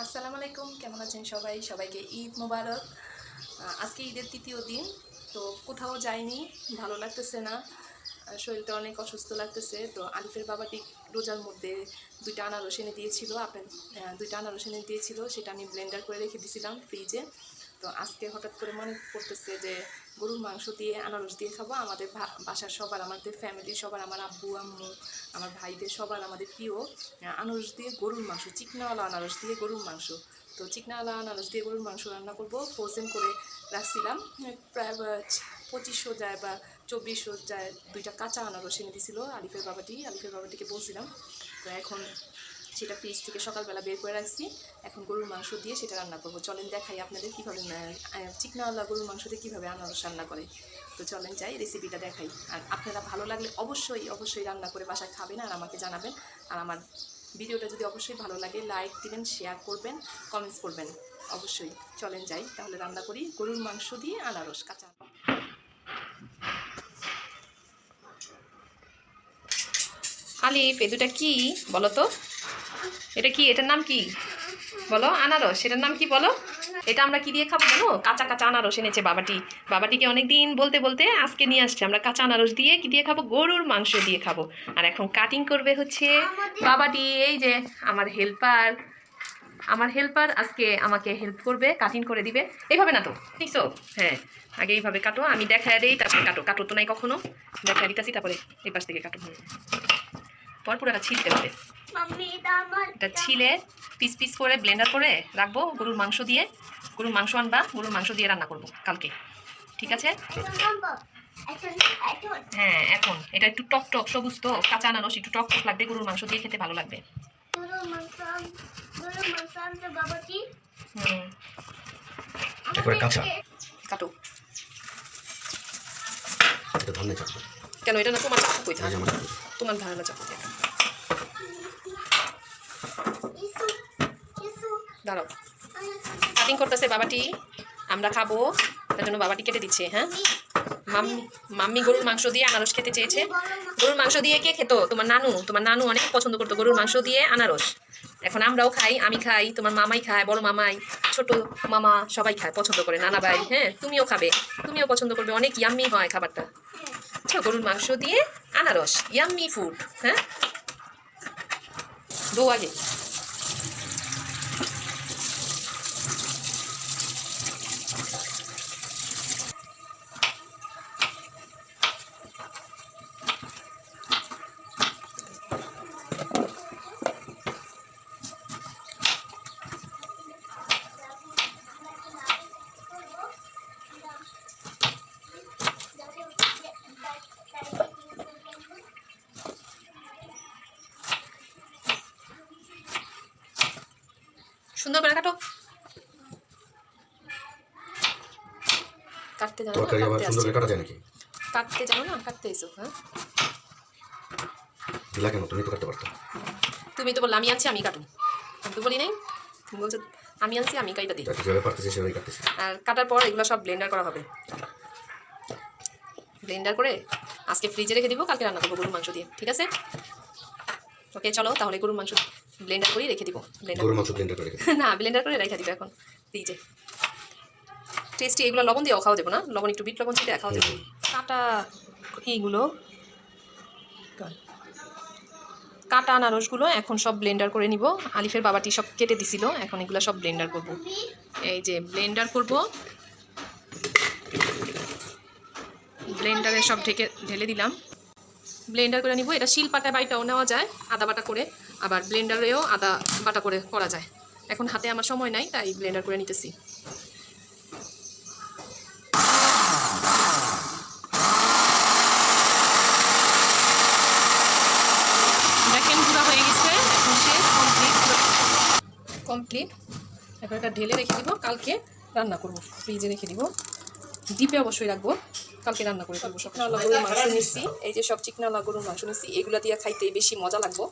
আসসালামু আলাইকুম, কেমন আছেন সবাই? সবাইকে ঈদ মোবারক। আজকে ঈদের তৃতীয় দিন, তো কোথাও যাইনি, ভালো লাগতেছে না, শরীরটা অনেক অসুস্থ লাগতেছে। তো আলিফের বাবাটি রোজার মধ্যে দুইটা আনারস এনে দিয়েছিল, আপনার দুইটা আনারস এনে দিয়েছিল, সেটা আমি ব্লেন্ডার করে রেখে দিয়েছিলাম ফ্রিজে। তো আজকে হঠাৎ করে মনে পড়তেছে যে গরুর মাংস দিয়ে আনারস দিয়ে খাবো। আমাদের বাসার সবার, আমাদের ফ্যামিলির সবার, আমার আব্বু আম্মু, আমার ভাইদের সবার আমাদের প্রিয় আনারস দিয়ে গরুর মাংস, চিকনাওয়ালা আনারস দিয়ে গরুর মাংস। তো চিকনাওয়ালা আনারস দিয়ে গরুর মাংস রান্না করব। ফ্রোজেন করে রাখছিলাম, প্রায় 2500 যায় বা 2400 যায় দুইটা কাঁচা আনারস এনে দিয়েছিল আলিফের বাবাটিকে বলছিলাম। তো এখন সেটা ফ্রিজ থেকে সকালবেলা বের করে রাখছি। এখন গরুর মাংস দিয়ে সেটা রান্না করবো। চলেন দেখাই আপনাদের কীভাবে চিকনাওয়ালা গরুর মাংস দিয়ে কীভাবে আনারস রান্না করে। তো চলেন যাই, রেসিপিটা দেখাই। আর আপনারা ভালো লাগলে অবশ্যই রান্না করে বাসায় খাবেন আর আমাকে জানাবেন। আর আমার ভিডিওটা যদি অবশ্যই ভালো লাগে লাইক দিবেন, শেয়ার করবেন, কমেন্টস করবেন অবশ্যই। চলেন যাই তাহলে রান্না করি গরুর মাংস দিয়ে আনারস কাঁচা। আলিফ, এ দুটা কি বলো তো? এটা কি? এটার নাম কি বলো? আনারস। এটার নাম কি বলো? এটা আমরা কি দিয়ে খাবো জানো? কাঁচা কাঁচা আনারস এনেছে বাবাটিকে অনেকদিন বলতে বলতে আজকে নিয়ে আসছে। আমরা কাঁচা আনারস দিয়ে কি দিয়ে খাবো? গরুর মাংস দিয়ে খাবো। আর এখন কাটিং করবে হচ্ছে বাবাটি। এই যে আমার হেল্পার আজকে আমাকে হেল্প করবে, কাটিং করে দিবে। এইভাবে না তো, ঠিকছো? হ্যাঁ, আগে এইভাবে কাটো, আমি দেখায় দিই, তারপরে কাটো তো নাই কখনো, দেখায় দিতেছি, তারপরে এই পাশ থেকে কাটো। পর পুরোটা ছিলতে হবে। এটা ছিলে পিস পিস করে ব্লেন্ডার করে রাখবো গরুর মাংস দিয়ে। গরুর মাংস আনবা, গরুর মাংস দিয়ে রান্না করবো কালকে, ঠিক আছে? হ্যাঁ, এখন এটা একটু টক টক, সবুজ তো, কাঁচা আনারস, একটু টক টক লাগবে, গরুর মাংস দিয়ে খেতে ভালো লাগবে। কাটো। কেন এটা না? তোমার চাকু কই থাকে? তোমার ধারালো চাকু থাকে। দাঁড়াও, কাটিং করতেছে বাবাটি, আমরা খাবো তার জন্য বাবাটি কেটে দিচ্ছে। হ্যাঁ, মাম্মি গরুর মাংস দিয়ে আনারস খেতে চেয়েছে। গরুর মাংস দিয়ে কে খেত? তোমার নানু অনেক পছন্দ করতো গরুর মাংস দিয়ে আনারস। এখন আমরাও খাই, আমি খাই, তোমার মামাই খায়, বড় মামাই, ছোট মামা, সবাই খায়, পছন্দ করে, নানা ভাই। হ্যাঁ, তুমিও খাবে, তুমিও পছন্দ করবে, অনেক ইয়াম্মি হয় খাবারটা। আচ্ছা, গরুর মাংস দিয়ে আনারস, ইয়াম্মি ফুড। হ্যাঁ, দো আগে। সুন্দর করে কাটো। কাটতে জানো না? কাটতে জানো না? কাটতে এসো। হ্যাঁ, দিলা কেন? তুমি তো কাটতে পারতো। তুমি তো বললে আমি আনছি, আমি কাটুন। আমি তো বলি নাই, তুমি বলছো আমি আনছি, আমি কাইটা দিই। যেভাবে পারতেছি সেভাবেই কাটতেছি। আর কাটার পর এগুলো সব ব্লেন্ডার করা হবে। ব্লেন্ডার করে আজকে ফ্রিজে রেখে দিব, কালকে রান্না করবো গরুর মাংস দিয়ে, ঠিক আছে? ওকে, চলো তাহলে গরুর মাংস ব্লেন্ডার করেই রেখে দিব। গরুর মাংস ব্লেন্ডার করে না, ব্লেন্ডার করে রেখে দিব এখন ফ্রিজে। টেস্টি, এগুলো লবণ দিয়েও খাওয়া যাবে না? লবণ, একটু বিট লবণ ছিটে খাওয়া যাবে। কাটা এইগুলো, কাটা আনারসগুলো এখন সব ব্লেন্ডার করে নিব। আলিফের বাবাটি সব কেটে দিছিল, এখন এগুলো সব ব্লেন্ডার করব। এই যে ব্লেন্ডার করব, ব্লেন্ডারে সব ঢেলে দিলাম। ব্লেন্ডার করে নিব। এটা শিলপাটায় বাইটাও নেওয়া যায় আদা বাটা করে, আবার ব্লেন্ডারেও আদা বাটা করে করা যায়। এখন হাতে আমার সময় নাই, তাই ব্লেন্ডার করে নিতেছি। দেখেন গুঁড়া হয়ে গেছে, এখন সে কমপ্লিট। এখন এটা ঢেলে রেখে দিব, কালকে রান্না করব। ফ্রিজে রেখে দিব, ডিপে অবশ্যই রাখবো, কালকে রান্না করে ফেলবো। চিকনাওয়ালা গরুর মাংস নিচ্ছি, এই যে সব চিকনাওয়ালা গরুর মাংস নিচ্ছি, এগুলো দিয়ে খাইতে বেশি মজা লাগবো।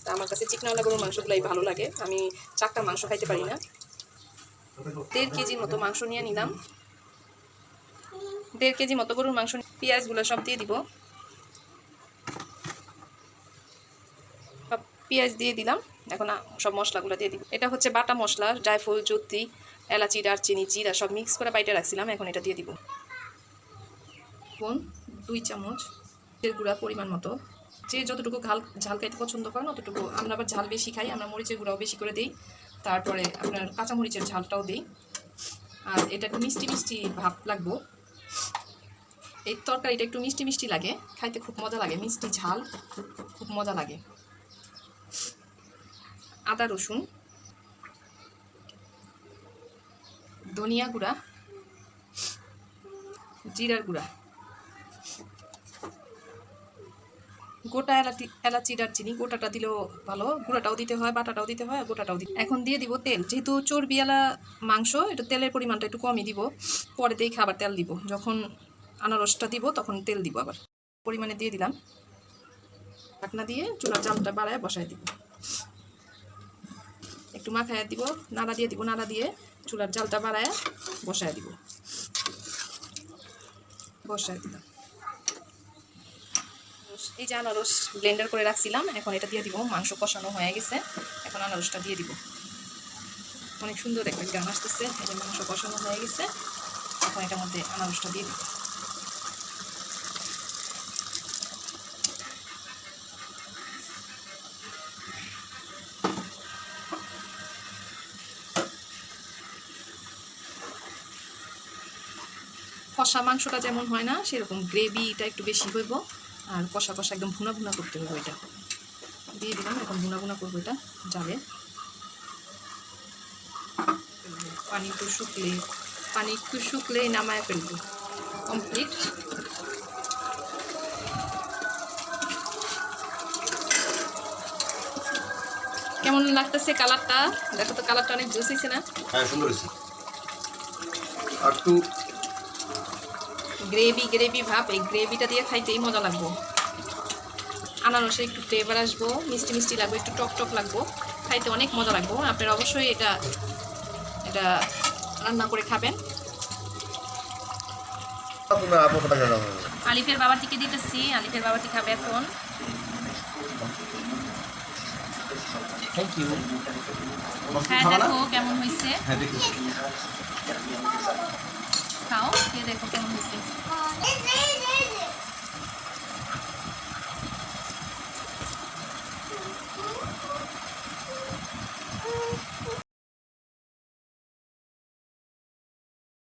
তা আমার কাছে চিকনাওয়ালা গরুর মাংসগুলাই ভালো লাগে, আমি চাকটা মাংস খাইতে পারি না। 1.5 কেজির মতো মাংস নিয়ে নিলাম, 1.5 কেজি মতো গরুর মাংস। পেঁয়াজগুলো সব দিয়ে দিব, পেঁয়াজ দিয়ে দিলাম। এখন সব মশলাগুলো দিয়ে দিব। এটা হচ্ছে বাটা মশলা, জায়ফল, জত্রি, এলাচি, দারচিনি, জিরা সব মিক্স করে বাইটে রাখছিলাম। এখন এটা দিয়ে দিব। 2 চামচ এর গুঁড়া পরিমাণ মতো, যে যতটুকু ঝাল খাইতে পছন্দ করেন অতটুকু। আমরা আবার ঝাল বেশি খাই, আমরা মরিচের গুঁড়াও বেশি করে দিই। তারপরে আপনার কাঁচামরিচের ঝালটাও দিই। আর এটা একটু মিষ্টি মিষ্টি ভাব লাগবো। এই তরকারিটা একটু মিষ্টি মিষ্টি লাগে, খাইতে খুব মজা লাগে, মিষ্টি ঝাল খুব মজা লাগে। আদা রসুন, ধনিয়া গুঁড়া, জিরার গুঁড়া, গোটা এলাচি দারচিনি গোটাটা দিলেও ভালো, গুঁড়াটাও দিতে হয়, বাটাটাও দিতে হয়, গোটাটাও দিতে। এখন দিয়ে দিব তেল। যেহেতু চর্বিওয়ালা মাংস, একটু তেলের পরিমাণটা একটু কমই দিব, পরে দিয়ে খাবার তেল দিব। যখন আনারসটা দিব তখন তেল দিব আবার। পরিমাণে দিয়ে দিলাম। ঢাকনা দিয়ে চুলার জালটা বাড়ায় বসায় দিব। একটু মাখায় দিব, নাড়া দিয়ে দিব, নাড়া দিয়ে চুলার জালটা বাড়ায় বসায় দিব। বসায় দিলাম। এই যে আনারস ব্লেন্ডার করে রাখছিলাম, এখন এটা দিয়ে দিব। মাংস কষানো হয়ে গেছে, এখন আনারসটা দিয়ে দিব। অনেক সুন্দর একটা গান আসতেছে। এই যে মাংস কষানো হয়ে গেছে, এখন এটার মধ্যে আনারসটা দিয়ে দিব। কষা মাংসটা যেমন হয় না সেরকম গ্রেভিটা একটু বেশি হইব, আর কষা কষা একদম ভুনা ভুনা করতে হবে। এটা দিয়ে দিলাম, এখন ভুনা ভুনা করবো। এটা যাবে পানি একটু শুকলেই নামায় ফেলবো। কমপ্লিট। কেমন লাগতেছে কালারটা? দেখো তো, কালারটা অনেক জোস হয়েছে না? হ্যাঁ, সুন্দর হয়েছে। আর একটু গ্রেভি ভাব, এই গ্রেভিটা দিয়ে খাইতেই মজা লাগবো। আনারসে একটু ফ্লেভার আসবো, মিষ্টি মিষ্টি লাগবে, একটু টক টক লাগবো, খাইতে অনেক মজা লাগবো। আপনারা অবশ্যই এটা রান্না করে খাবেন। আলিফের বাবাটিকে দিতেছি, আলিফের বাবাটি খাবে এখন। Thank you. হ্যাঁ, দেখো কেমন হয়েছে, খাও, খেয়ে দেখো কেমন হয়েছে।